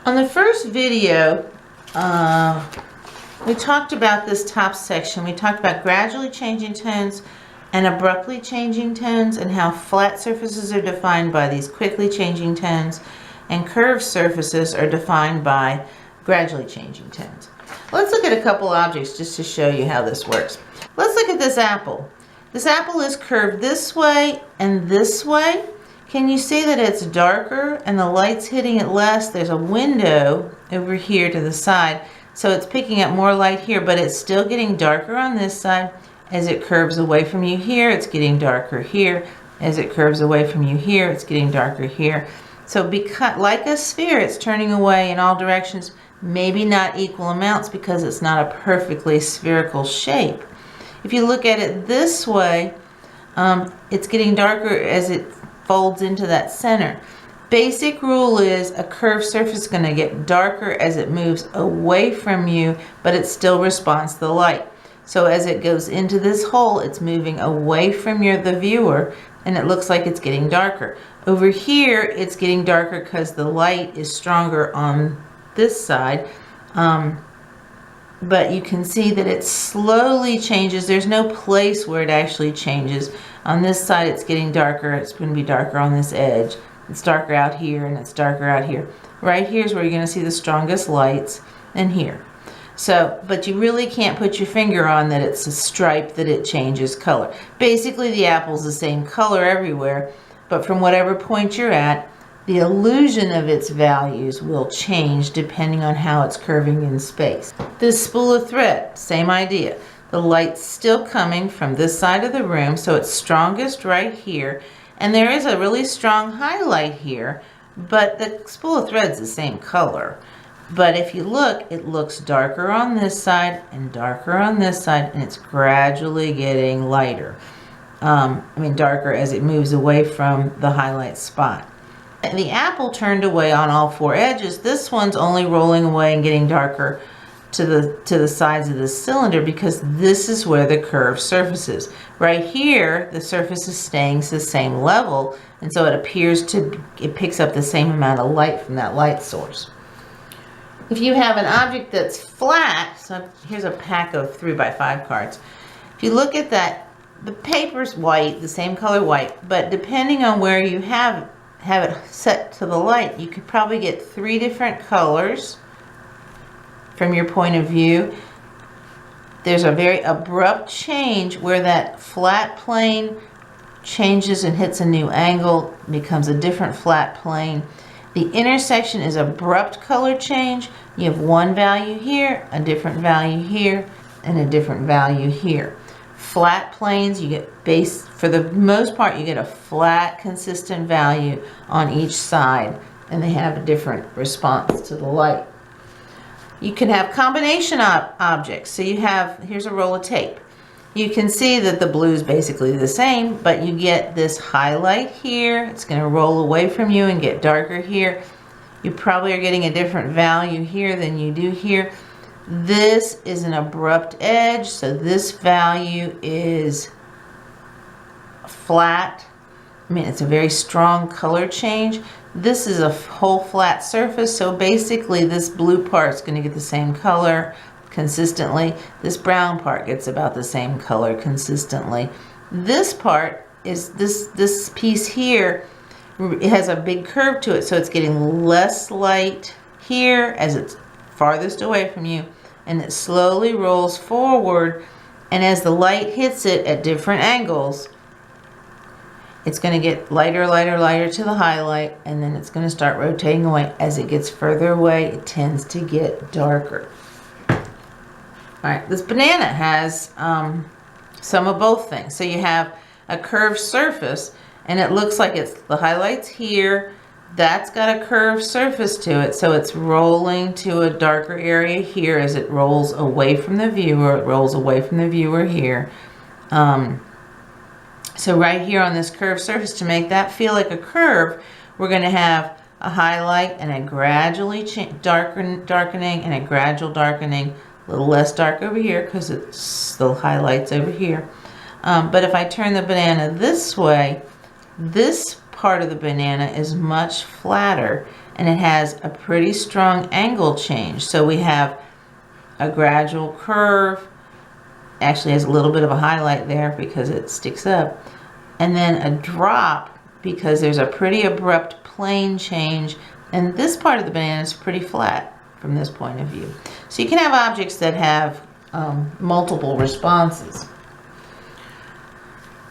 On the first video, we talked about this top section. We talked about gradually changing tones and abruptly changing tones, and how flat surfaces are defined by these quickly changing tones, and curved surfaces are defined by gradually changing tones. Let's look at a couple objects just to show you how this works. Let's look at this apple. This apple is curved this way and this way. Can you see that it's darker and the light's hitting it less? There's a window over here to the side, so it's picking up more light here, but it's still getting darker on this side. As it curves away from you here, it's getting darker here. As it curves away from you here, it's getting darker here. So because, like a sphere, it's turning away in all directions, maybe not equal amounts because it's not a perfectly spherical shape. If you look at it this way, it's getting darker as it folds into that center. Basic rule is a curved surface is going to get darker as it moves away from you, but it still responds to the light. So as it goes into this hole, it's moving away from the viewer, and it looks like it's getting darker. Over here, it's getting darker because the light is stronger on this side. But you can see that it slowly changes. There's no place where it actually changes. On this side, it's getting darker. It's going to be darker on this edge. It's darker out here, and it's darker out here. Right here is where you're going to see the strongest lights, and here. So, but you really can't put your finger on that it's a stripe that it changes color. Basically, the apple's the same color everywhere, but from whatever point you're at, the illusion of its values will change depending on how it's curving in space. This spool of thread, same idea. The light's still coming from this side of the room, so it's strongest right here. And there is a really strong highlight here, but the spool of thread's the same color. But if you look, it looks darker on this side and darker on this side, and it's gradually getting lighter. Darker as it moves away from the highlight spot. And the apple turned away on all four edges. This one's only rolling away and getting darker to the sides of the cylinder because this is where the curved surface is. Right here, the surface is staying to the same level, and so it picks up the same amount of light from that light source. If you have an object that's flat, so here's a pack of 3x5 cards. If you look at that, the paper's white, the same color white, but depending on where you have it set to the light, you could probably get 3 different colors from your point of view. There's a very abrupt change where that flat plane changes and hits a new angle, becomes a different flat plane. The intersection is abrupt color change. You have one value here, a different value here, and a different value here. Flat planes, you get for the most part, you get a flat, consistent value on each side, and they have a different response to the light. You can have combination objects. So here's a roll of tape. You can see that the blue is basically the same, but you get this highlight here. It's going to roll away from you and get darker here. You probably are getting a different value here than you do here. This is an abrupt edge, so this value is flat. It's a very strong color change. This is a whole flat surface, so basically this blue part is going to get the same color consistently. This brown part gets about the same color consistently. This part is this piece here, it has a big curve to it, so it's getting less light here as it's farthest away from you, and it slowly rolls forward, and as the light hits it at different angles, it's going to get lighter, lighter, lighter to the highlight, and then it's going to start rotating away. As it gets further away, it tends to get darker. All right, this banana has some of both things. So you have a curved surface, and it looks like it's the highlights here. That's got a curved surface to it, so it's rolling to a darker area here as it rolls away from the viewer. It rolls away from the viewer here. So right here on this curved surface, to make that feel like a curve, we're going to have a highlight and a gradually darkening and a gradual darkening. A little less dark over here because it's still highlights over here. But if I turn the banana this way, this part of the banana is much flatter, and it has a pretty strong angle change. So we have a gradual curve, actually has a little bit of a highlight there because it sticks up, and then a drop because there's a pretty abrupt plane change, and this part of the banana is pretty flat from this point of view. So you can have objects that have multiple responses.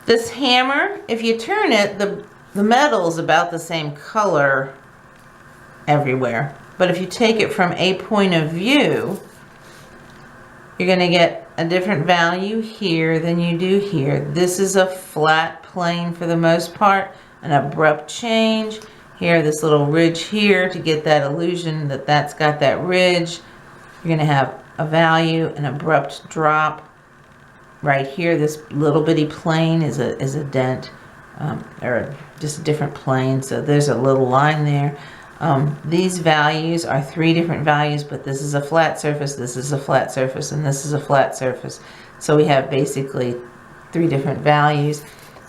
This hammer, if you turn it, the metal is about the same color everywhere. But if you take it from a point of view, you're going to get a different value here than you do here. This is a flat plane for the most part, an abrupt change. Here, this little ridge here to get that illusion that that's got that ridge. You're going to have a value, an abrupt drop. Right here, this little bitty plane is a dent, or just a different plane. So there's a little line there. These values are 3 different values, but this is a flat surface, this is a flat surface, and this is a flat surface. So we have basically 3 different values.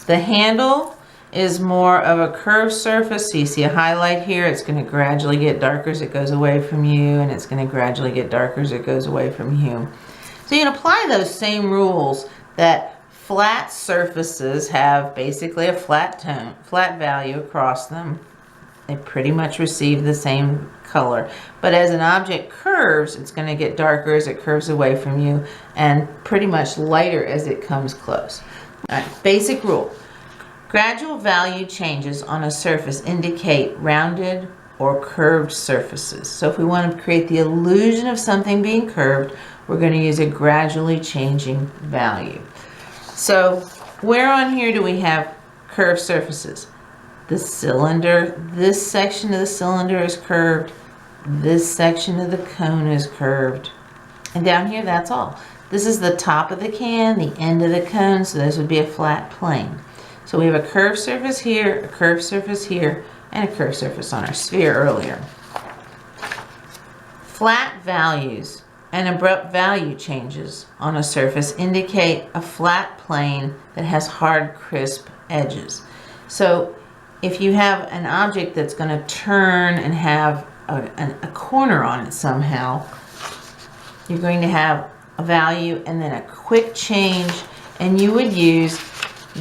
The handle is more of a curved surface. So you see a highlight here. It's going to gradually get darker as it goes away from you, and it's going to gradually get darker as it goes away from you. So you can apply those same rules that flat surfaces have basically a flat value across them. They pretty much receive the same color. But as an object curves, it's going to get darker as it curves away from you and pretty much lighter as it comes close. All right, basic rule. Gradual value changes on a surface indicate rounded or curved surfaces. So if we want to create the illusion of something being curved, we're going to use a gradually changing value. So where on here do we have curved surfaces? The cylinder, this section of the cylinder is curved, this section of the cone is curved, and down here that's all. This is the top of the can, the end of the cone, so this would be a flat plane. So we have a curved surface here, a curved surface here, and a curved surface on our sphere earlier. Flat values and abrupt value changes on a surface indicate a flat plane that has hard, crisp edges. So if you have an object that's going to turn and have a corner on it somehow, you're going to have a value and then a quick change, and you would use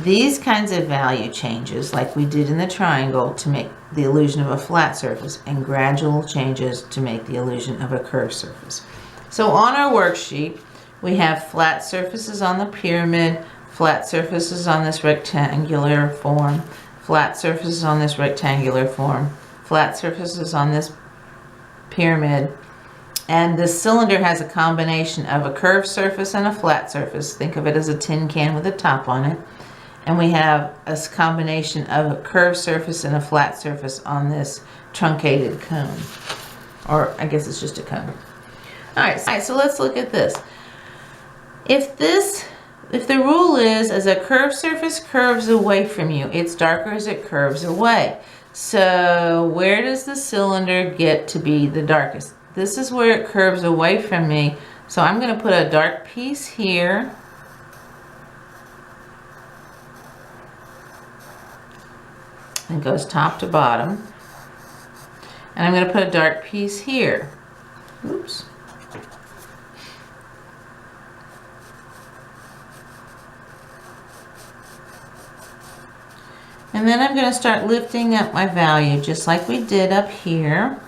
these kinds of value changes like we did in the triangle to make the illusion of a flat surface, and gradual changes to make the illusion of a curved surface. So on our worksheet, we have flat surfaces on the pyramid, flat surfaces on this rectangular form, flat surfaces on this rectangular form, flat surfaces on this pyramid, and this cylinder has a combination of a curved surface and a flat surface. Think of it as a tin can with a top on it. And we have a combination of a curved surface and a flat surface on this truncated cone. Or I guess it's just a cone. Alright, so let's look at this. If the rule is as a curved surface curves away from you, it's darker as it curves away. So where does the cylinder get to be the darkest? This is where it curves away from me. So I'm going to put a dark piece here. It goes top to bottom. And I'm going to put a dark piece here. Oops. And then I'm going to start lifting up my value just like we did up here.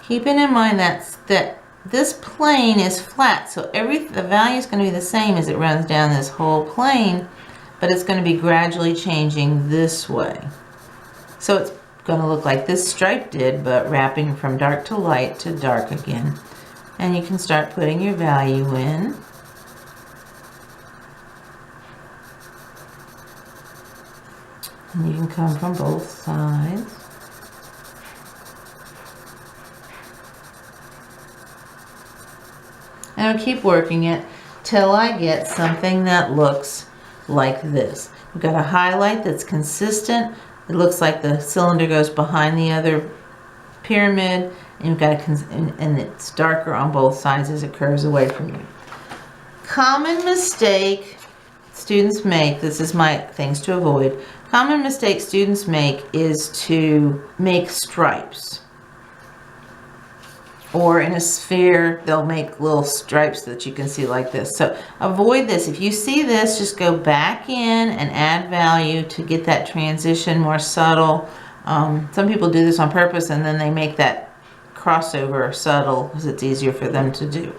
Keeping in mind that this plane is flat, so the value is going to be the same as it runs down this whole plane, but it's going to be gradually changing this way. So it's going to look like this stripe did, but wrapping from dark to light to dark again. And you can start putting your value in. And you can come from both sides. And I'll keep working it till I get something that looks like this. We've got a highlight that's consistent. It looks like the cylinder goes behind the other pyramid, and you've got and it's darker on both sides as it curves away from you. Common mistake students make, this is my things to avoid, Common mistake students make is to make stripes. Or in a sphere, they'll make little stripes that you can see like this. So avoid this. If you see this, just go back in and add value to get that transition more subtle. Some people do this on purpose and then they make that crossover subtle because it's easier for them to do.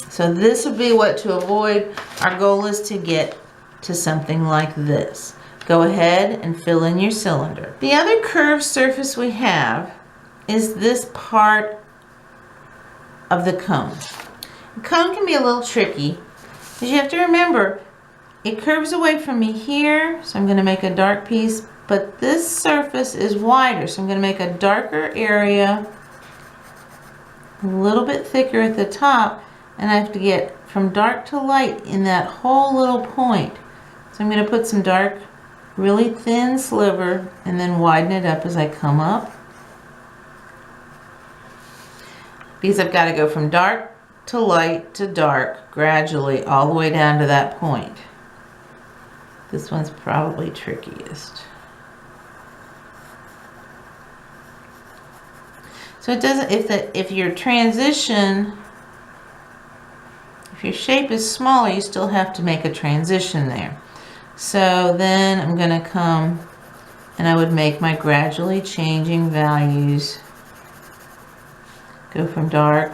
So this would be what to avoid. Our goal is to get to something like this. Go ahead and fill in your cylinder. The other curved surface we have is this part of the cone. The cone can be a little tricky because you have to remember it curves away from me here, so I'm going to make a dark piece, but this surface is wider, so I'm going to make a darker area, a little bit thicker at the top, and I have to get from dark to light in that whole little point. So I'm going to put some dark, really thin sliver and then widen it up as I come up. Because I've got to go from dark to light to dark gradually all the way down to that point. This one's probably trickiest. So it doesn't, if your transition, if your shape is smaller, you still have to make a transition there. So then I'm going to come and I would make my gradually changing values. Go from dark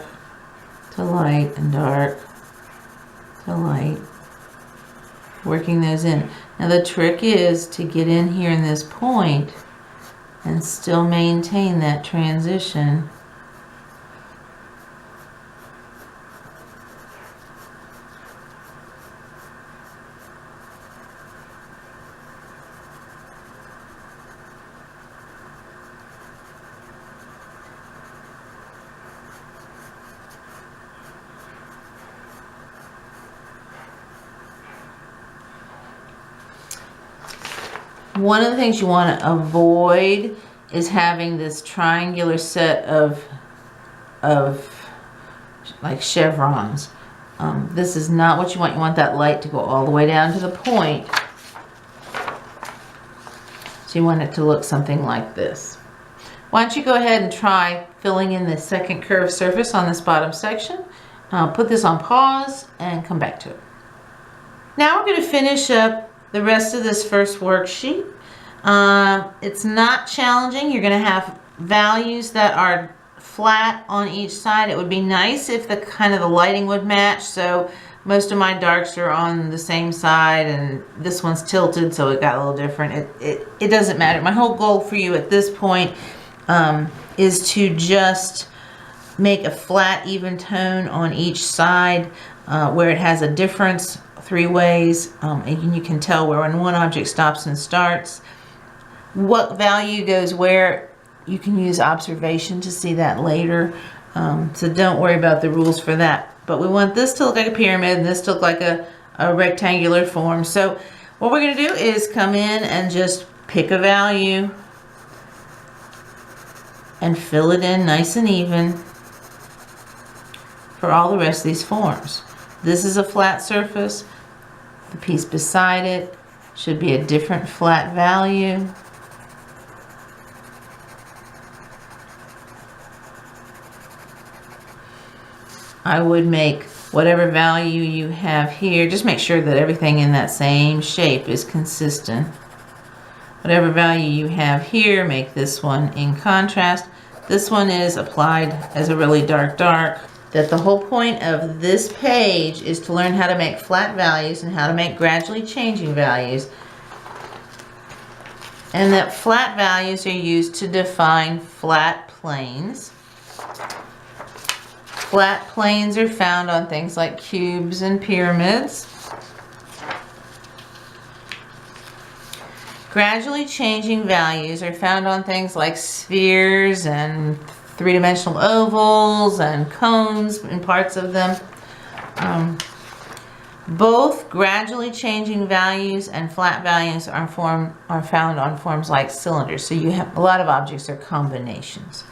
to light and dark to light, working those in. Now the trick is to get in here in this point and still maintain that transition. One of the things you want to avoid is having this triangular set of like chevrons. This is not what you want. You want that light to go all the way down to the point. So you want it to look something like this. Why don't you go ahead and try filling in the second curved surface on this bottom section. Put this on pause and come back to it. Now we're going to finish up the rest of this first worksheet. It's not challenging. You're going to have values that are flat on each side. It would be nice if the kind of the lighting would match. So most of my darks are on the same side and this one's tilted, so it got a little different. It doesn't matter. My whole goal for you at this point is to just make a flat, even tone on each side where it has a difference three ways, and you can tell where when one object stops and starts, what value goes where. You can use observation to see that later, so don't worry about the rules for that. But we want this to look like a pyramid and this to look like a rectangular form. So what we're going to do is come in and just pick a value and fill it in nice and even for all the rest of these forms. This is a flat surface. The piece beside it should be a different flat value. I would make whatever value you have here, just make sure that everything in that same shape is consistent. Whatever value you have here, make this one in contrast. This one is applied as a really dark. That the whole point of this page is to learn how to make flat values and how to make gradually changing values. And that flat values are used to define flat planes. Flat planes are found on things like cubes and pyramids. Gradually changing values are found on things like spheres and three-dimensional ovals and cones and parts of them. Both gradually changing values and flat values are found on forms like cylinders. So you have a lot of objects are combinations.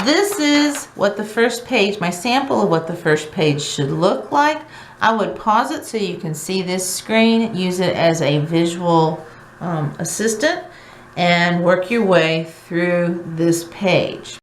This is what the first page, my sample of what the first page should look like. I would pause it so you can see this screen, use it as a visual assistant and work your way through this page.